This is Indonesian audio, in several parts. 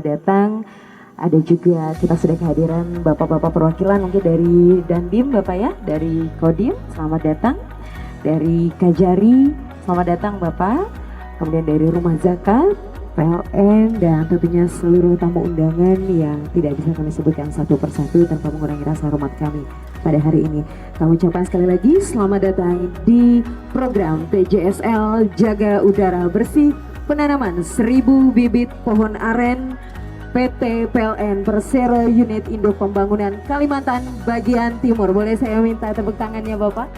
selamat datang. Ada juga kita sudah kehadiran bapak-bapak perwakilan mungkin dari Dandim Bapak ya, dari Kodim, selamat datang. Dari Kajari, selamat datang Bapak. Kemudian dari Rumah Zakat, PLN, dan tentunya seluruh tamu undangan yang tidak bisa kami sebutkan satu persatu tanpa mengurangi rasa hormat kami pada hari ini. Kami ucapkan sekali lagi selamat datang di program TJSL Jaga Udara Bersih, penanaman 1000 bibit pohon aren PT PLN Persero Unit Induk Pembangunan Kalimantan Bagian Timur. Boleh saya minta tepuk tangannya Bapak?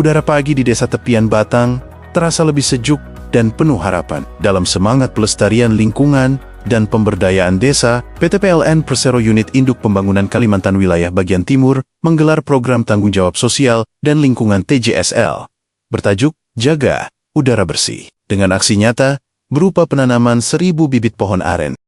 Udara pagi di Desa Tepian Batang terasa lebih sejuk dan penuh harapan. Dalam semangat pelestarian lingkungan dan pemberdayaan desa, PT PLN Persero Unit Induk Pembangunan Kalimantan Wilayah Bagian Timur menggelar program tanggung jawab sosial dan lingkungan TJSL bertajuk Jaga Udara Bersih dengan aksi nyata berupa penanaman 1000 bibit pohon aren.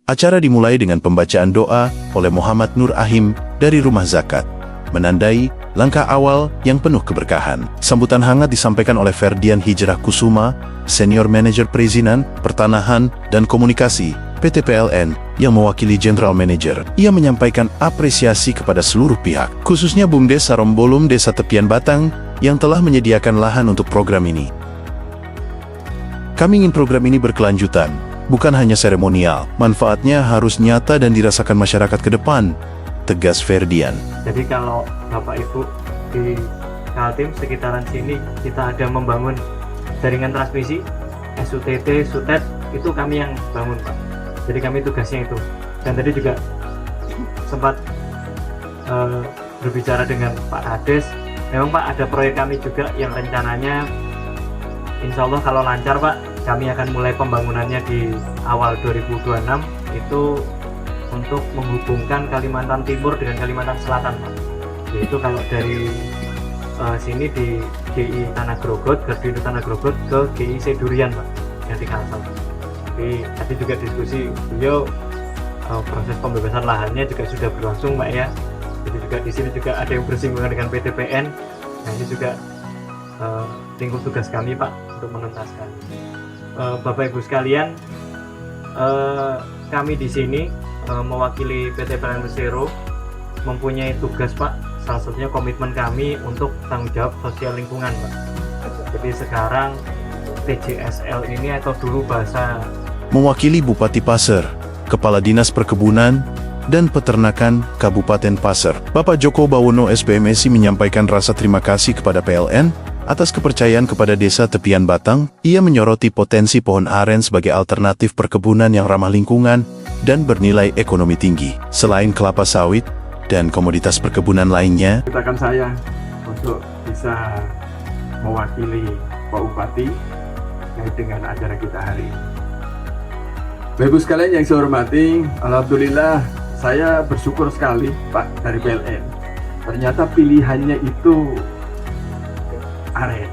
Acara dimulai dengan pembacaan doa oleh Muhammad Nur Ahim dari Rumah Zakat, menandai langkah awal yang penuh keberkahan. Sambutan hangat disampaikan oleh Ferdian Hijrah Kusuma, Senior Manager Perizinan, Pertanahan, dan Komunikasi PT PLN yang mewakili General Manager. Ia menyampaikan apresiasi kepada seluruh pihak, khususnya BUMDes Sarombolum Desa Tepian Batang yang telah menyediakan lahan untuk program ini. Kami ingin program ini berkelanjutan, bukan hanya seremonial. Manfaatnya harus nyata dan dirasakan masyarakat ke depan, tegas Ferdian. Jadi kalau Bapak Ibu di Kaltim sekitaran sini kita ada membangun jaringan transmisi SUTT, SUTET, itu kami yang bangun Pak. Jadi kami tugasnya itu. Dan tadi juga sempat berbicara dengan Pak Kades. Memang Pak ada proyek kami juga yang rencananya Insya Allah kalau lancar Pak, kami akan mulai pembangunannya di awal 2026 itu untuk menghubungkan Kalimantan Timur dengan Kalimantan Selatan Pak. Yaitu kalau dari sini di GI Tanah Grogot, Gardu Tanah Grogot ke GI Sedurian Pak, yang di Kalsel. Tapi tadi juga diskusi beliau proses pembebasan lahannya juga sudah berlangsung Pak ya. Jadi juga di sini juga ada yang bersinggungan dengan PTPN. Nah ini juga lingkup tugas kami Pak untuk menuntaskan. Bapak Ibu sekalian, kami di sini mewakili PT PLN Persero mempunyai tugas Pak. Salah satunya komitmen kami untuk tanggung jawab sosial lingkungan Pak. Jadi sekarang TJSL ini atau dulu bahasa Mewakili Bupati Pasir, Kepala Dinas Perkebunan dan Peternakan Kabupaten Pasir, Bapak Joko Bawono SPMSI menyampaikan rasa terima kasih kepada PLN atas kepercayaan kepada Desa Tepian Batang. Ia menyoroti potensi pohon aren sebagai alternatif perkebunan yang ramah lingkungan dan bernilai ekonomi tinggi. Selain kelapa sawit dan komoditas perkebunan lainnya, Katakan saya untuk bisa mewakili Pak Bupati terkait dengan acara kita hari ini. Bapak Ibu sekalian yang saya hormati, alhamdulillah saya bersyukur sekali Pak dari PLN. Ternyata pilihannya itu aren.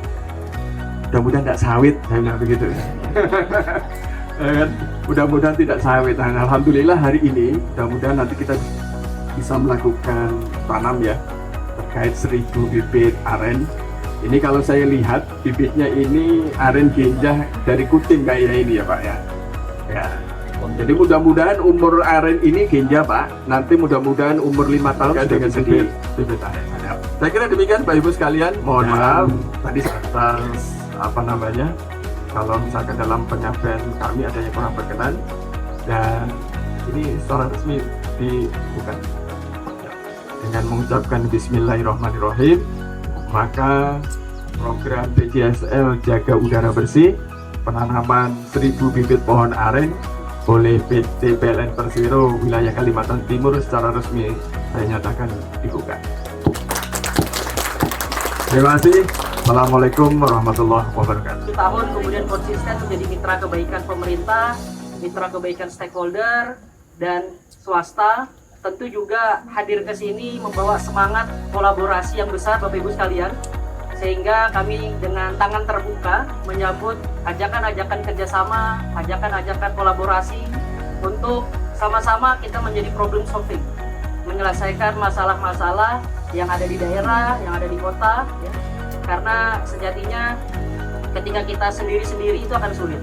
Mudah-mudahan tidak sawit, saya bilang begitu. Mudah-mudahan tidak sawit. Nah, alhamdulillah hari ini, mudah-mudahan nanti kita bisa melakukan tanam ya terkait 1000 bibit aren. Ini kalau saya lihat bibitnya ini aren genjah dari Kutim kayak ini ya Pak ya. Ya. Jadi mudah-mudahan umur aren ini genjah Pak. Nanti mudah-mudahan umur 5 tahun sudah dengan bibit aren. Saya kira demikian Bapak Ibu sekalian. Mohon maaf tadi atas kalau misalkan dalam penyampaian kami ada yang kurang berkenan, dan ini secara resmi dibuka dengan mengucapkan Bismillahirrahmanirrahim. Maka program TJSL Jaga Udara Bersih, penanaman 1000 bibit pohon aren oleh PT PLN Persero wilayah Kalimantan Timur secara resmi saya nyatakan dibuka. Terima kasih. Assalamualaikum warahmatullahi wabarakatuh. Tahun kemudian konsisten menjadi mitra kebaikan pemerintah, mitra kebaikan stakeholder dan swasta. Tentu juga hadir ke sini membawa semangat kolaborasi yang besar Bapak Ibu sekalian. sehingga kami dengan tangan terbuka menyambut ajakan-ajakan kerjasama, ajakan-ajakan kolaborasi untuk sama-sama kita menjadi problem solving, menyelesaikan masalah-masalah yang ada di daerah, yang ada di kota, ya. Karena sejatinya ketika kita sendiri-sendiri itu akan sulit.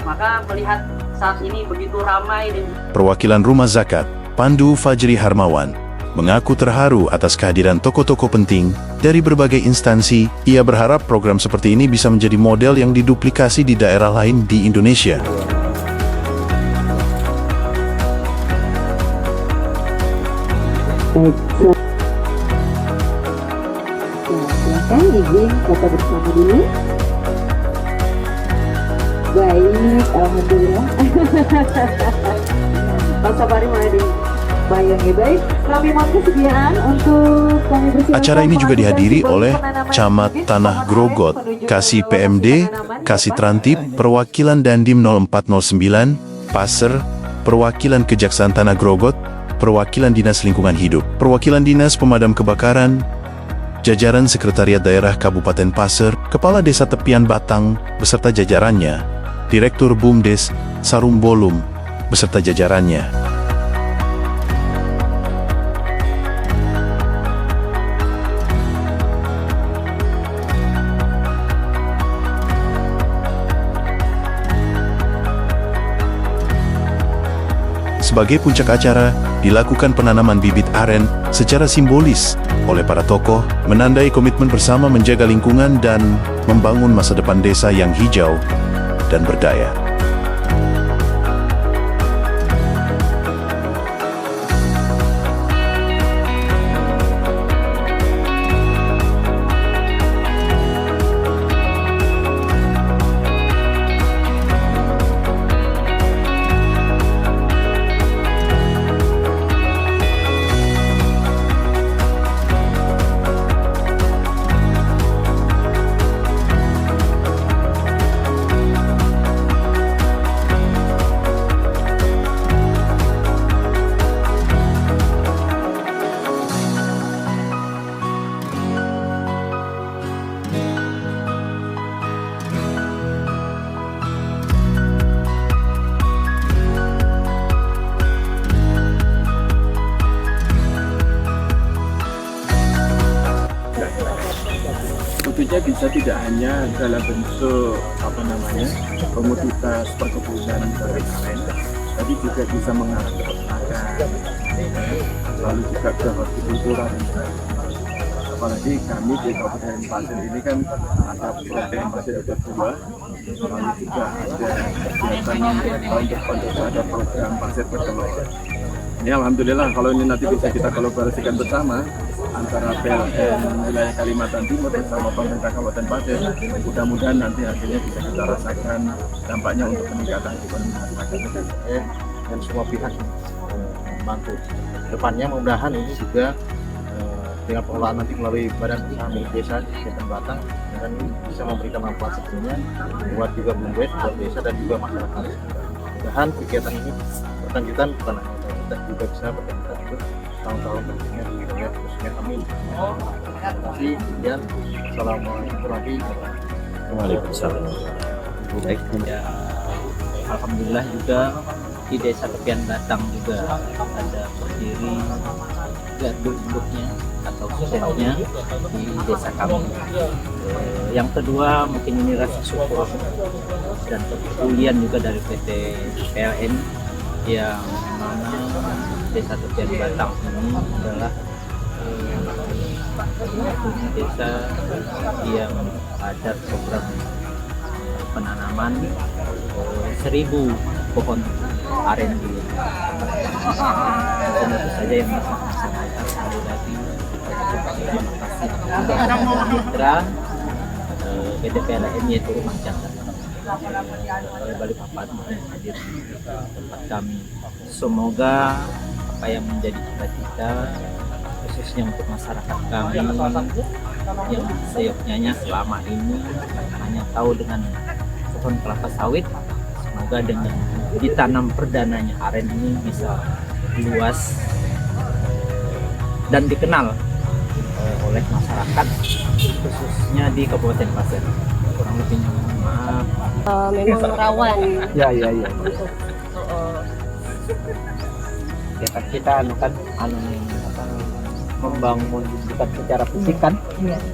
Maka melihat saat ini begitu ramai dan Perwakilan Rumah Zakat, Pandu Fajri Harmawan, mengaku terharu atas kehadiran tokoh-tokoh penting dari berbagai instansi. Ia berharap program seperti ini bisa menjadi model yang diduplikasi di daerah lain di Indonesia. Baik, silakan izin foto bersama dulu. Baik, alhamdulillah. Pak Sapari mulai dibayangi. Baik, kami mohon kesediaan untuk kami bersihkan. Acara ini juga dihadiri oleh Camat Tanah Grogot, Kasih PMD, Kasih Trantip, Perwakilan Dandim 0409, Paser, Perwakilan Kejaksaan Tanah Grogot, Perwakilan Dinas Lingkungan Hidup, Perwakilan Dinas Pemadam Kebakaran, jajaran Sekretariat Daerah Kabupaten Paser, Kepala Desa Tepian Batang, beserta jajarannya, Direktur BUMDes Sarum Bolum, beserta jajarannya. Sebagai puncak acara, dilakukan penanaman bibit aren secara simbolis oleh para tokoh, menandai komitmen bersama menjaga lingkungan dan membangun masa depan desa yang hijau dan berdaya. Tentunya bisa tidak hanya dalam bentuk komoditas perkebunan dari aren, tapi juga bisa mengarah ke peternakan, lalu juga ke hortikultura. Apalagi kami di Kabupaten Pasir ini kan ada program Pasir Berdua, lalu juga ada kegiatan tahun depan juga ada program Pasir Bertelur. Ini alhamdulillah kalau ini nanti bisa kita kolaborasikan bersama antara PLN wilayah Kalimantan Timur bersama pemerintah Kabupaten Pasir, mudah-mudahan nanti hasilnya bisa kita rasakan dampaknya untuk peningkatan ekonomi masyarakat dan semua pihak membantu. Depannya mudah-mudahan ini juga dengan pengelolaan nanti melalui Badan Usaha Milik Desa Kabupaten Batang dan bisa memberikan manfaat sebetulnya buat juga BUMDes, buat desa dan juga masyarakat. Mudah-mudahan kegiatan ini berkelanjutan bukan hanya kita juga bisa berkelanjutan juga tahun-tahun berikutnya di wilayah khususnya kami. Terima kasih. Dan assalamualaikum warahmatullahi wabarakatuh. Waalaikumsalam. Baik, ya, alhamdulillah juga di Desa Tepian Batang juga ada berdiri gardu-induknya atau susetnya di desa kami. Yang kedua mungkin ini rasa syukur dan kepedulian juga dari PT PLN yang mana Desa Tepian Batang ini adalah desa yang ada program penanaman 1000 pohon aren di tentu saja yang bisa disampaikan sekali lagi mitra PT PLN yaitu Rumah Zakat oleh Balikpapan yang hadir di tempat kami. Semoga apa yang menjadi cita-cita khususnya untuk masyarakat kami yang seyogyanya selama ini hanya tahu dengan pohon kelapa sawit, semoga dengan ditanam perdananya aren ini bisa luas dan dikenal oleh masyarakat khususnya di Kabupaten Pasir. Kurang lebihnya mohon maaf. Memang rawan Ya. untuk Ya kan kita membangun bukan secara fisik kan,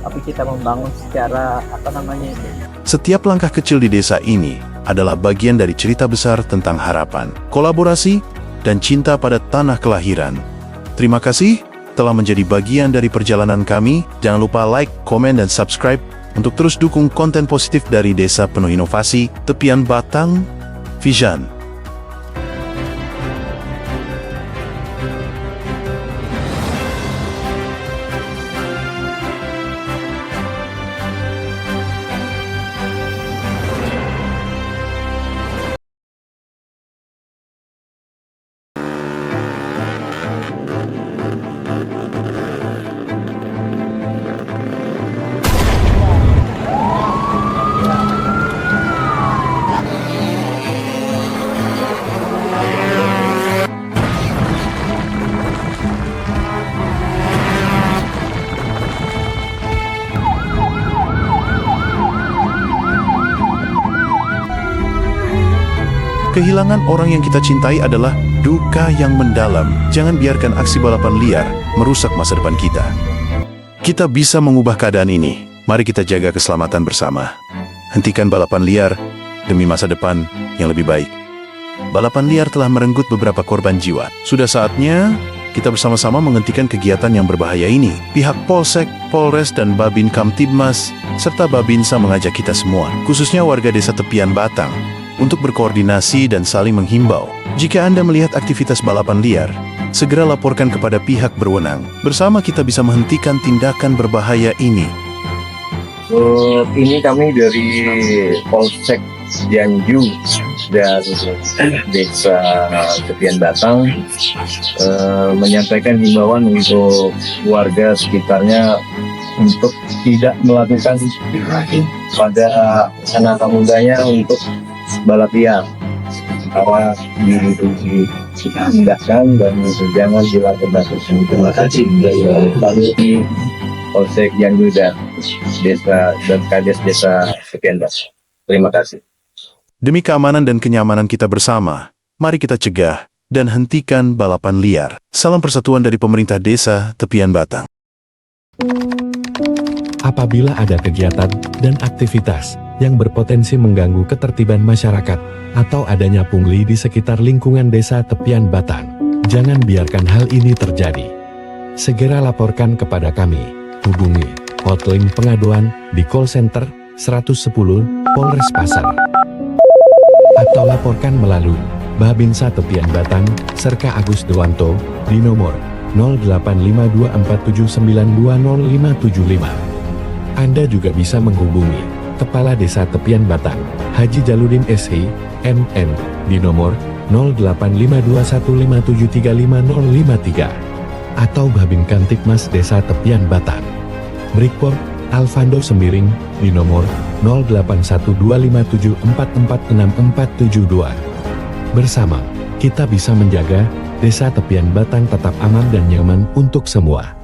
tapi kita membangun secara Setiap langkah kecil di desa ini adalah bagian dari cerita besar tentang harapan, kolaborasi, dan cinta pada tanah kelahiran. Terima kasih telah menjadi bagian dari perjalanan kami. Jangan lupa like, komen, dan subscribe untuk terus dukung konten positif dari Desa Penuh Inovasi, Tepian Batang, Vision. Kehilangan orang yang kita cintai adalah duka yang mendalam. Jangan biarkan aksi balapan liar merusak masa depan kita. Kita bisa mengubah keadaan ini. Mari kita jaga keselamatan bersama. Hentikan balapan liar demi masa depan yang lebih baik. Balapan liar telah merenggut beberapa korban jiwa. Sudah saatnya kita bersama-sama menghentikan kegiatan yang berbahaya ini. Pihak Polsek, Polres, dan Babin Kamtibmas serta Babinsa mengajak kita semua, khususnya warga Desa Tepian Batang, untuk berkoordinasi dan saling menghimbau. Jika Anda melihat aktivitas balapan liar, segera laporkan kepada pihak berwenang. Bersama kita bisa menghentikan tindakan berbahaya ini. Ini kami dari Polsek Cianjur dan Desa Tepian Batang menyampaikan himbauan untuk warga sekitarnya untuk tidak melakukan pada anak mudanya untuk balap liar, karena ditindakkan dan jangan dilakukan. Terima kasih dari Polsek Cianjur dan Kades Desa Tepian Batang. Terima kasih. Demi keamanan dan kenyamanan kita bersama, mari kita cegah dan hentikan balapan liar. Salam persatuan dari pemerintah Desa Tepian Batang. Apabila ada kegiatan dan aktivitas yang berpotensi mengganggu ketertiban masyarakat atau adanya pungli di sekitar lingkungan Desa Tepian Batang, jangan biarkan hal ini terjadi. Segera laporkan kepada kami. Hubungi hotline pengaduan di call center 110 Polres Pasar, atau laporkan melalui Babinsa Tepian Batang, Serka Agus Dewanto, di nomor 085247920575. Anda juga bisa menghubungi Kepala Desa Tepian Batang, Haji Jaludin SI, MN, di nomor 085215735053, atau Babin Kamtibmas Desa Tepian Batang, Brigpor Alvando Sembiring, di nomor 081257446472. Bersama, kita bisa menjaga Desa Tepian Batang tetap aman dan nyaman untuk semua.